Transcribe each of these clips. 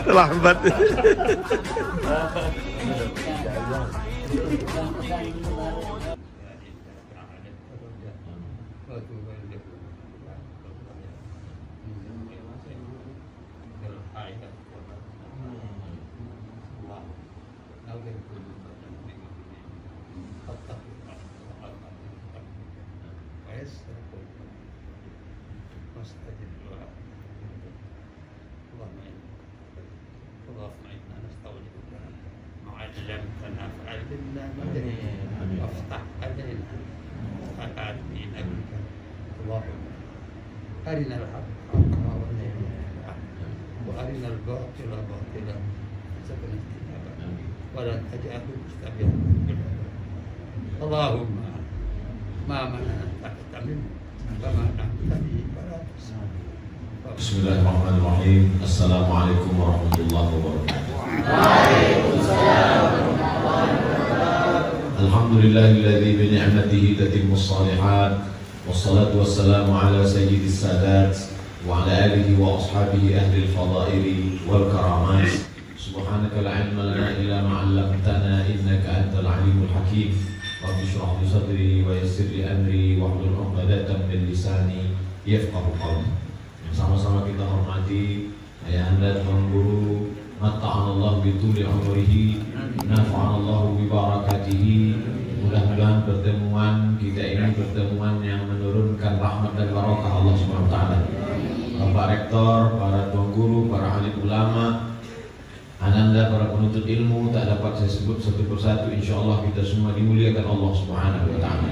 Terlambat. علمتنا فعلمنا وافتح علينا فقد إنك اللهم أرنا الحق حقا وأرنا الباطل باطلا وارزقنا اجتنابه ولا تجعله مستبينا اللهم ما منعتك منه فما نعتني ولا تسلم. Bismillahirrahmanirrahim. Assalamualaikum warahmatullahi wabarakatuh. Alhamdulillahilladzi bi ni'matihi tatimmus shalihat. Wassalatu wassalamu ala sayyidis sadat wa ala alihi wa ashabihi ahli al-fadaili wal karamat. Subhanaka la ilma lana illa ma 'allamtana innaka antal alimul hakim. Rabbi shrah li sadri wa yassir li amri wahlul 'uqdatam min lisani yafqahu qawli. Sama-sama kita hormati ayahanda Tuan Guru, matta'anallahu bituli umrihi, nafa'anallahu bibarakatihi. Mudah-mudahan pertemuan kita ini pertemuan yang menurunkan rahmat dan barakah Allah Subhanahu wa taala. Bapak Rektor, para Tuan Guru, para alim ulama, ananda, para penuntut ilmu, tak dapat saya sebut satu persatu. Insyaallah kita semua dimuliakan Allah Subhanahu wa taala.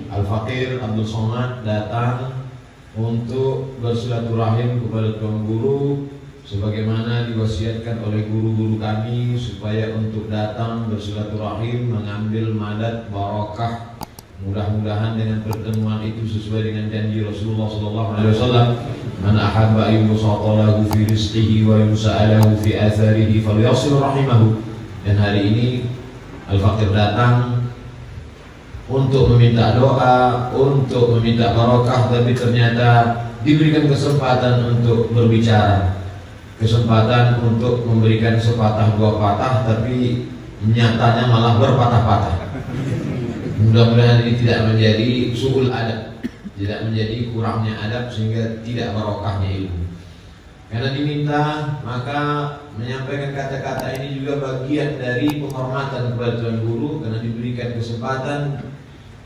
Al-Faqir Abdul Somad datang untuk bersilaturahim kepada Tuan Guru sebagaimana diwasiatkan oleh guru-guru kami supaya untuk datang bersilaturahim mengambil madat barakah. Mudah-mudahan dengan pertemuan itu sesuai dengan janji Rasulullah SAW. Man ahabba yusaqalahu fi rizqihi wa yusa'alahu fi atharihi falyasil rahimahu. Dan hari ini Al-Faqir datang untuk meminta doa, untuk meminta barokah, tapi ternyata diberikan kesempatan untuk berbicara, kesempatan untuk memberikan sepatah dua patah, tapi nyatanya malah berpatah-patah. Mudah-mudahan ini tidak menjadi su'ul adab, tidak menjadi kurangnya adab sehingga tidak barokahnya ilmu. Karena diminta, maka menyampaikan kata-kata ini juga bagian dari penghormatan kepada Tuan Guru, karena diberikan kesempatan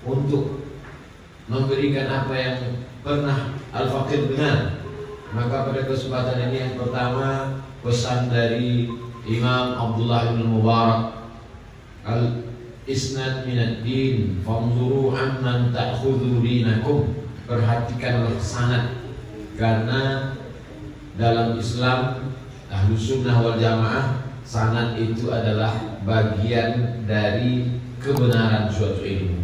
untuk memberikan apa yang pernah Al-Faqir dengar. Maka pada kesempatan ini yang pertama, pesan dari Imam Abdullah bin Mubarak, Al-Isnad minad din fanzuru amman ta'khudhu dinakum. Perhatikanlah sanad, karena dalam Islam Ahlus Sunnah wal Jamaah, sanad itu adalah bagian dari kebenaran suatu ilmu.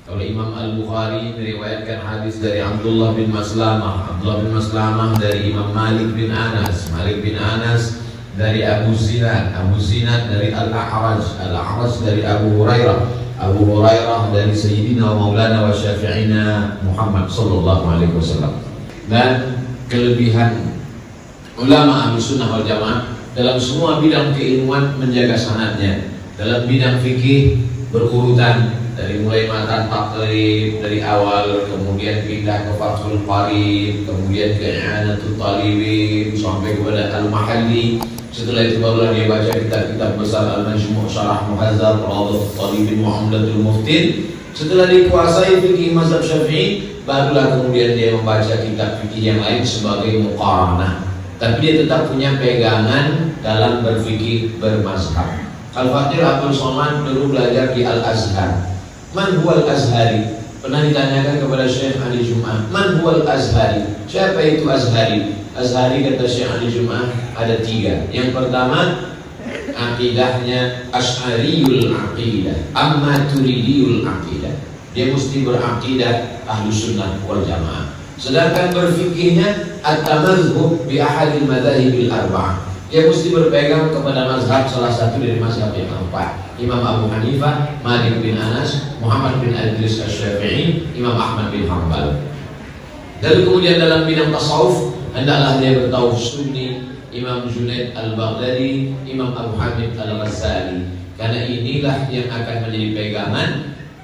Kalau Imam Al-Bukhari meriwayatkan hadis dari Abdullah bin Maslamah, Abdullah bin Maslamah dari Imam Malik bin Anas, Malik bin Anas dari Abu Zinad, Abu Zinad dari Al-A'raj, Al-A'raj dari Abu Hurairah, Abu Hurairah dari Sayyidina wa Maulana wa Syafi'ina Muhammad sallallahu alaihi wasallam. Dan kelebihan ulama Ahlus Sunnah wal Jamaah dalam semua bidang keilmuan menjaga sanadnya. Dalam bidang fikih berurutan dari mulai matan takrib dari awal, kemudian pindah ke Fathul Qarib, kemudian ke I'anatul Talibin sampai kepada Al-Mahalli. Setelah itu barulah dia baca kitab-kitab besar Al-Majmu' Syarah Muhazzab, Rawdatul Talibin wa Umdatul Muftin. Setelah dikuasai fikih mazhab Syafi'i, barulah kemudian dia membaca kitab fikih yang lain sebagai muqaranah. Tapi dia tetap punya pegangan dalam berfikih bermazhab. Al-Faqir Abdul Somad dulu belajar di Al-Azhar. Man huwal Azhari? Pernah ditanyakan kepada Syekh Ali Jum'ah, man huwal Azhari? Siapa itu Azhari? Azhari, kata Syekh Ali Jum'ah, ada tiga. Yang pertama, akidahnya Asy'ariyul aqidah, Maturidiyul aqidah. Dia mesti berakidah Ahlus Sunnah wal Jamaah. Sedangkan berfikihnya at-tamadhhub bi ahadil madzahibil arba'ah. Dia mesti berpegang kepada mazhab salah satu dari mazhab yang empat. Imam Abu Hanifah, Malik bin Anas, Muhammad bin Idris Asy-Syafi'i, Imam Ahmad bin Hanbal. Lalu kemudian dalam bidang tasawuf hendaklah dia bertawaf sunni, Imam Junaid Al-Baghdadi, Imam Abu Hamid Al-Ghazali. Karena inilah yang akan menjadi pegangan.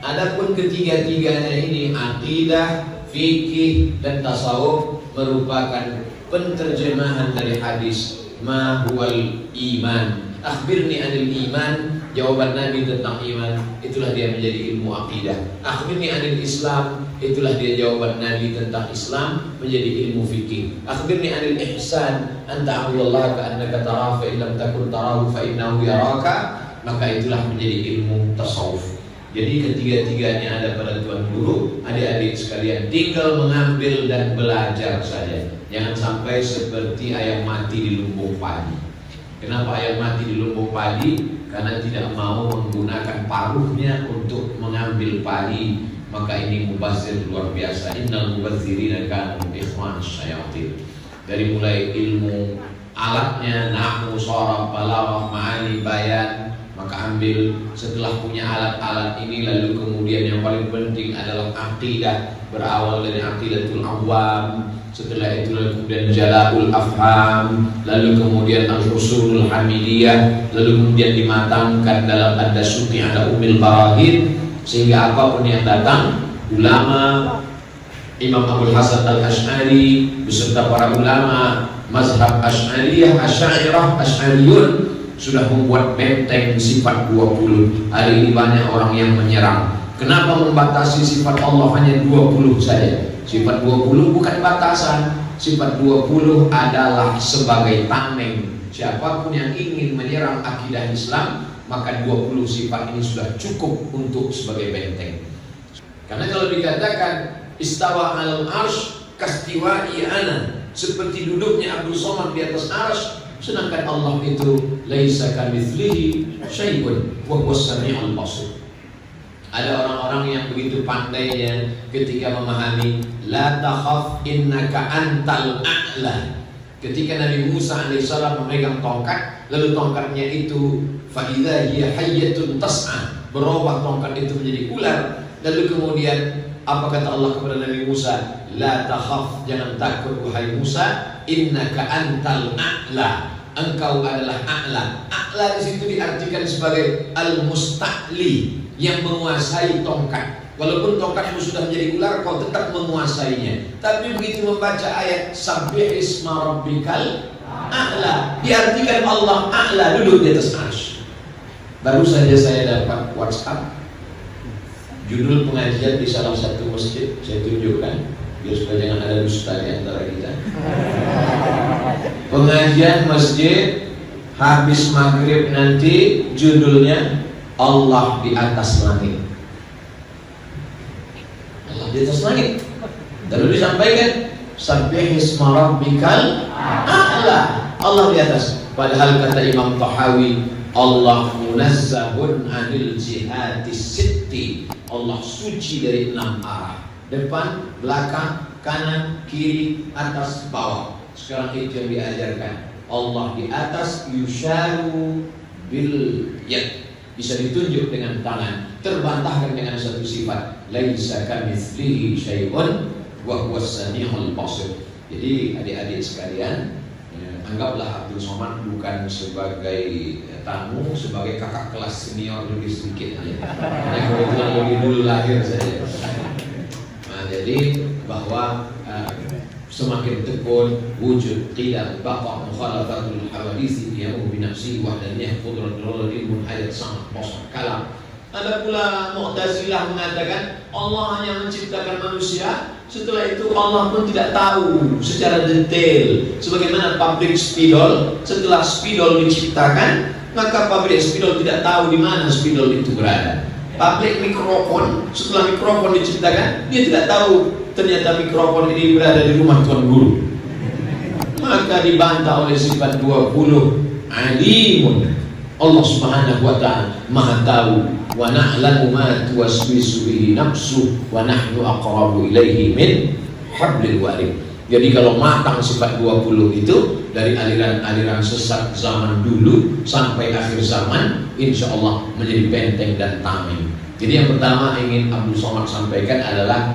Adapun ketiga-tiganya ini akidah, fikih dan tasawuf merupakan penterjemahan dari hadis ma huwal iman, akhbirni anil iman. Jawaban Nabi tentang iman, itulah dia menjadi ilmu akidah. Akhbirni anil Islam, itulah dia jawaban Nabi tentang Islam menjadi ilmu fikih. Akhbirni anil ihsan, anta a'budallaha ka'annaka tarahu fa in lam takun tarahu fa innahu yaraka, maka itulah menjadi ilmu tasawuf. Jadi ketiga-tiganya ada pada tuan guru. Adik-adik sekalian tinggal mengambil dan belajar saja. Jangan sampai seperti ayam mati di lumbung padi. Kenapa ayam mati di lumbung padi? Karena tidak mau menggunakan paruhnya untuk mengambil padi. Maka ini mubazir luar biasa. Innal mubazzirina kanu ikhwanus syayatin. Dari mulai ilmu alatnya, nahwu, sharaf, balaghah, ma'ani, bayan, maka ambil. Setelah punya alat-alat ini, lalu kemudian yang paling penting adalah akidah. Berawal dari aqidatul awam, setelah itu lalu kemudian jala'ul afham, lalu kemudian al-usulul hamidiyah, lalu kemudian dimatangkan dalam ad-dasuki ala umil barahin, sehingga apapun yang datang, ulama Imam Abul Hasan Al-Asy'ari beserta para ulama mazhab Asy'ariyah, Asy'ariyah, Asy'ariyun sudah membuat benteng sifat 20. Hari ini banyak orang yang menyerang. Kenapa membatasi sifat Allah hanya 20 saja? Sifat 20 bukan batasan. Sifat 20 adalah sebagai tameng. Siapapun yang ingin menyerang akidah Islam, maka 20 sifat ini sudah cukup untuk sebagai benteng. Karena kalau dikatakan istawa alal arsh kastiwa'i ana, seperti duduknya Abdul Somad di atas arsh, sedangkan Allah itu laisa kamitslihi syai'un wa huwas samiul basir. Ada orang-orang yang begitu pandainya ketika memahami la takhaf innaka antal a'la. Ketika Nabi Musa alaihissalam memegang tongkat, lalu tongkatnya itu fa idza hiya hayyatun tas'a, berubah tongkat itu menjadi ular. Lalu kemudian apa kata Allah kepada Nabi Musa? La takhaf, jangan takut wahai Musa, innaka antal a'la, engkau adalah a'la. A'la di situ diartikan sebagai al-musta'li, yang menguasai tongkat. Walaupun tongkatmu sudah menjadi ular, kau tetap menguasainya. Tapi begitu membaca ayat sabbih isma rabbikal a'la, diartikan Allah a'la, duduk di atas arsy. Baru saja saya dapat WhatsApp judul pengajian di salah satu masjid, saya tunjukkan biar supaya jangan ada dusta di antara kita. Pengajian masjid habis maghrib nanti, judulnya Allah di atas langit. Allah di atas langit. Lalu disampaikan sabbih isma rabbikal a'la, Allah di atas. Padahal kata Imam Tahawi, Allah munazzahun anil jihadis sitti, Allah suci dari 6 arah, depan, belakang, kanan, kiri, atas, bawah. Sekarang itu yang diajarkan. Allah di atas, yusharu bil yad, bisa ditunjuk dengan tangan, terbantahkan dengan satu sifat, laisa kamitslihi syai'un wa huwas samiul basir. Jadi adik-adik sekalian, anggaplah Abdul Somad bukan sebagai tamu, sebagai kakak kelas senior lebih sedikit aja. Yang kebetulan lebih dulu lahir saja. Nah, jadi bahwa semakin tekun wujud qiyam baqa mukhalafatul hawadisi yamu bi nafsi wahdaniyah qudratul ilmun ayat sangat besar kalam. Ada pula Mu'tazilah mengatakan Allah hanya menciptakan manusia, setelah itu Allah pun tidak tahu secara detail. Sebagaimana pabrik spidol, setelah spidol diciptakan, maka pabrik spidol tidak tahu di mana spidol itu berada. Pabrik mikrofon, setelah mikrofon diciptakan, dia tidak tahu ternyata mikrofon ini berada di rumah tuan guru. Maka dibantah oleh sifat 20 alimun. Allah subhanahu wa ta'ala maha tahu. Wa na'lamu ma tuwaswisu bihi nafsu wa nahnu aqrabu ilaihi min hablil warid. Jadi kalau matang sifat 20 itu dari aliran-aliran sesat zaman dulu sampai akhir zaman, insya Allah menjadi benteng dan tameng. Jadi yang pertama ingin Abdul Somad sampaikan adalah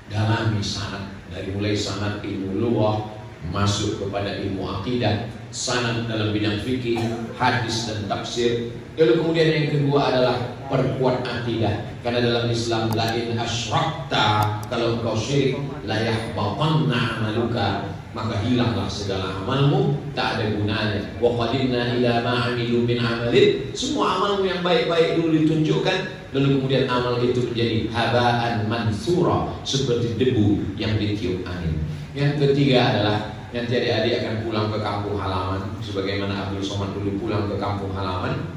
dalami sanad, dari mulai sanad ilmu lughah masuk kepada ilmu akidah, sanad dalam bidang fikih, hadis dan tafsir. Lalu kemudian yang kedua adalah perkuat akidah, karena dalam Islam lain asyrakta, kalau engkau syirik la yahbatanna amaluka, maka hilanglah segala amalmu, tak ada gunanya. Wa qadimna ila ma amilu min amalin, semua amalmu yang baik-baik dulu ditunjukkan, lalu kemudian amal itu menjadi habaan mansura, seperti debu yang ditiup angin. Yang ketiga adalah nanti adik-adik akan pulang ke kampung halaman, sebagaimana Abdul Somad dulu pulang ke kampung halaman.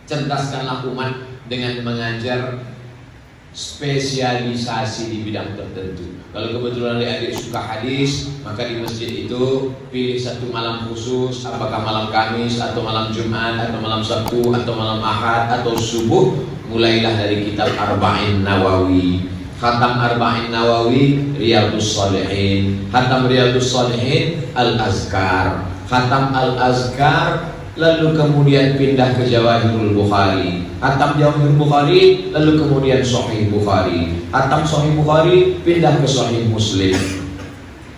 Cerdaskanlah umat dengan mengajar spesialisasi di bidang tertentu. Kalau kebetulan adik-adik suka hadis, maka di masjid itu pilih satu malam khusus, apakah malam Kamis atau malam Jumat atau malam Sabtu atau malam Ahad atau subuh. Mulailah dari kitab Arba'in Nawawi, khatam Arba'in Nawawi, Riyadhus Shalihin, khatam Riyadhus Shalihin, Al-Azkar, khatam Al-Azkar, lalu kemudian pindah ke Jawahirul Bukhari, khatam Jawahirul Bukhari, lalu kemudian Sahih Bukhari, khatam Sahih Bukhari, pindah ke Sahih Muslim.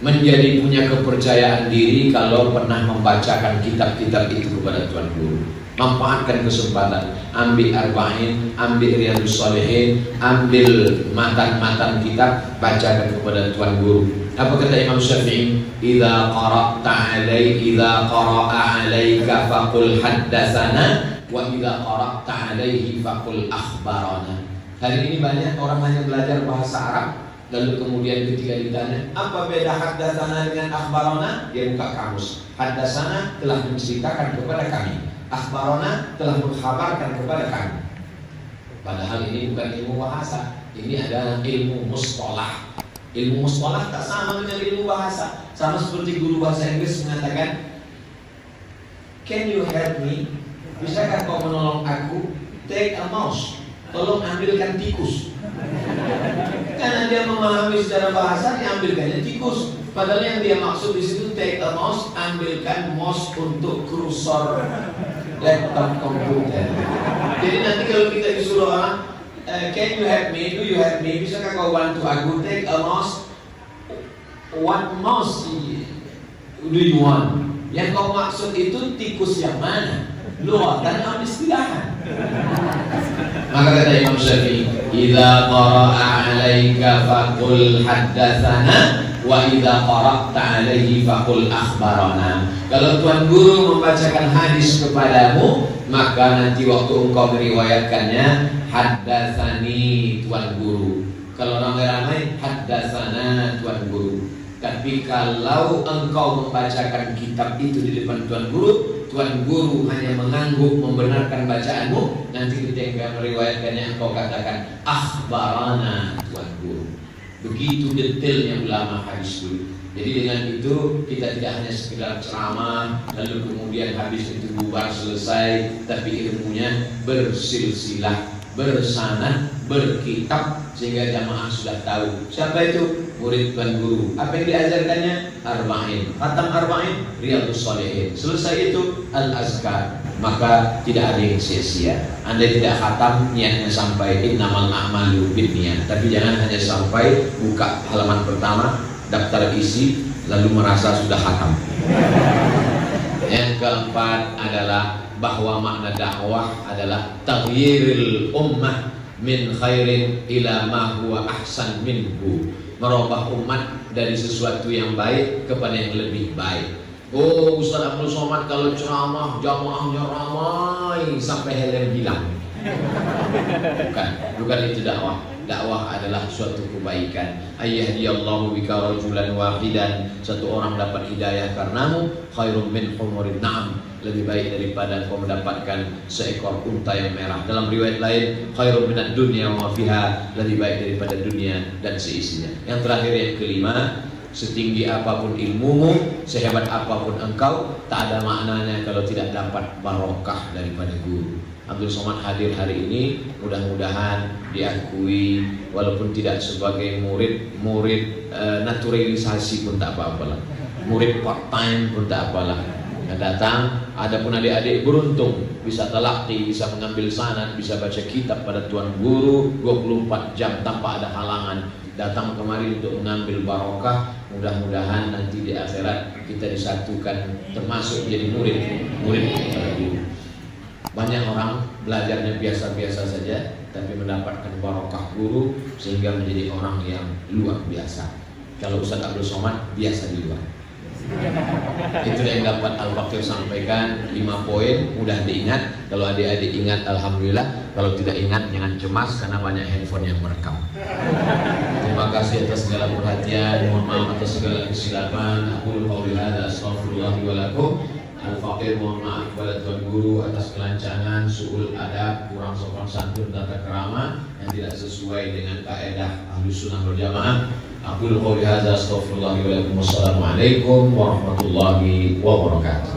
Menjadi punya kepercayaan diri kalau pernah membacakan kitab-kitab itu kepada Tuan Guru. Manfaatkan kesempatan, ambil Arba'in, ambil Riyadhus Shalihin, ambil matan-matan kitab, bacakan kepada Tuan Guru. Apa kata Imam Syafi'i? Idza qara'ta qara'a 'alaika faqul haddatsana wa idza qara'ta 'alaihi faqul akhbarana. Hari ini banyak orang hanya belajar bahasa Arab, lalu kemudian ketika ditanya apa beda haddatsana dengan akhbarana, dia buka kamus. Haddatsana telah menceritakan kepada kami, akhbarana telah mengkhabarkan kepada kami. Padahal ini bukan ilmu bahasa, ini adalah ilmu mustalah. Ilmu mustalah tak sama dengan ilmu bahasa. Sama seperti guru bahasa Inggris mengatakan, can you help me? Bisakah kau menolong aku? Take a mouse. Tolong ambilkan tikus. Karena dia memahami secara bahasa, diambilkannya tikus. Padahal yang dia maksud di situ take a mouse, ambilkan mouse untuk kursor laptop komputer. Jadi nanti kalau kita disuruh orang, can you help me? Do you help me? Bisakah kau bantu aku? Take a mouse. What mouse do you want? Yang kau maksud itu tikus yang mana? Luar dan istilahan. Maka kata Imam Syafi'i, idza qara'a 'alaika faqul haddatsana wa idza qara'ta 'alaihi faqul akhbarana. Kalau Tuan Guru membacakan hadis kepadamu, maka nanti waktu engkau meriwayatkannya, haddatsani Tuan Guru. Kalau ramai-ramai, haddatsana Tuan Guru. Tapi kalau engkau membacakan kitab itu di depan Tuan Guru hanya mengangguk membenarkan bacaanmu, nanti ketika meriwayatkannya engkau katakan akhbarana Tuan Guru. Begitu detailnya ulama hadis dulu. Jadi dengan itu kita tidak hanya sekedar ceramah lalu kemudian habis itu bubar selesai, tapi ilmunya bersilsilah, bersanad, berkitab, sehingga jamaah sudah tahu siapa itu murid Tuan Guru. Apa yang diajarkannya? Arba'in, khatam Arba'in, Riyadhus Shalihin. Selesai itu Al-Azkar. Maka tidak ada yang sia-sia. Anda tidak khatam, niatnya sampai innamal a'malu binniyat. Tapi jangan hanya sampai buka halaman pertama, daftar isi, lalu merasa sudah khatam. Yang keempat adalah bahwa makna dakwah adalah taghyiril ummah min khairin ila ma huwa ahsan minhu. Merubah umat dari sesuatu yang baik kepada yang lebih baik. Oh, Ustaz Abdul Somad kalau ceramah jamaahnya ramai sampai helm hilang. Bukan itu dakwah. Dakwah adalah suatu kebaikan. Ayyahdiyallahu bika rajulan wahidan, satu orang dapat hidayah karenamu, khairum min humurin na'am, lebih baik daripada engkau mendapatkan seekor unta yang merah. Dalam riwayat lain, khairum minad dunya wa fiha, lebih baik daripada dunia dan seisinya. Yang terakhir, yang kelima, setinggi apapun ilmumu, sehebat apapun engkau, tak ada maknanya kalau tidak dapat barokah daripada guru. Abdul Somad hadir hari ini, mudah-mudahan diakui walaupun tidak sebagai murid naturalisasi pun tak apa-apalah, murid part time pun tak apalah. Yang datang, adapun adik-adik beruntung bisa talaqi, bisa mengambil sanad, bisa baca kitab pada tuan guru 24 jam tanpa ada halangan. Datang kemari untuk mengambil barokah. Mudah-mudahan nanti di akhirat kita disatukan termasuk jadi murid kepada guru. Banyak orang belajarnya biasa-biasa saja, tapi mendapatkan barokah guru sehingga menjadi orang yang luar biasa. Kalau Ustaz Abdul Somad biasa di luar. Itu yang dapat Al-Fakir sampaikan, 5 poin, mudah diingat. Kalau adik-adik ingat alhamdulillah, kalau tidak ingat jangan cemas karena banyak handphone yang merekam. Terima kasih atas segala perhatian, mohon maaf atas segala kesilapan. Aku qauli hadza astaghfirullah wa lakum. Al-Fakir mohon maaf kepada tuan guru atas kelancangan, su'ul adab, kurang sopan santun, tata krama yang tidak sesuai dengan kaidah Ahlus Sunnah wal Jamaah. Aku qauli hadza astaghfirullah wa lakum. Wassalamualaikum warahmatullahi wabarakatuh.